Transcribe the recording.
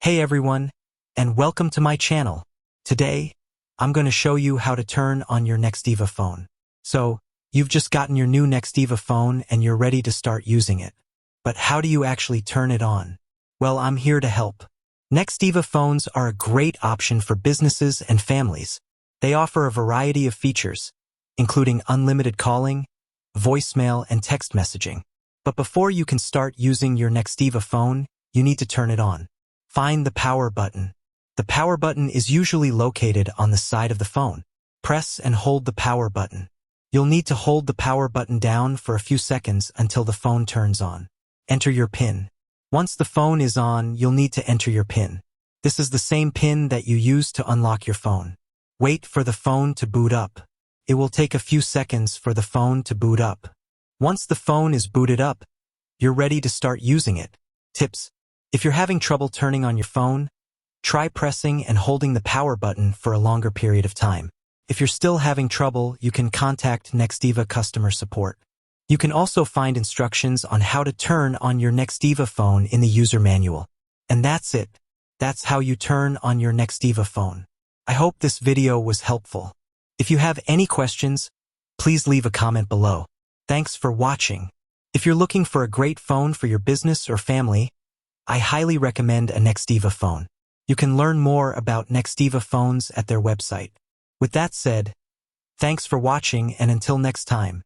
Hey everyone, and welcome to my channel. Today, I'm going to show you how to turn on your Nextiva phone. So, you've just gotten your new Nextiva phone and you're ready to start using it. But how do you actually turn it on? Well, I'm here to help. Nextiva phones are a great option for businesses and families. They offer a variety of features, including unlimited calling, voicemail, and text messaging. But before you can start using your Nextiva phone, you need to turn it on. Find the power button. The power button is usually located on the side of the phone. Press and hold the power button. You'll need to hold the power button down for a few seconds until the phone turns on. Enter your PIN. Once the phone is on, you'll need to enter your PIN. This is the same PIN that you use to unlock your phone. Wait for the phone to boot up. It will take a few seconds for the phone to boot up. Once the phone is booted up, you're ready to start using it. Tips: if you're having trouble turning on your phone, try pressing and holding the power button for a longer period of time. If you're still having trouble, you can contact Nextiva customer support. You can also find instructions on how to turn on your Nextiva phone in the user manual. And that's it. That's how you turn on your Nextiva phone. I hope this video was helpful. If you have any questions, please leave a comment below. Thanks for watching. If you're looking for a great phone for your business or family, I highly recommend a Nextiva phone. You can learn more about Nextiva phones at their website. With that said, thanks for watching, and until next time.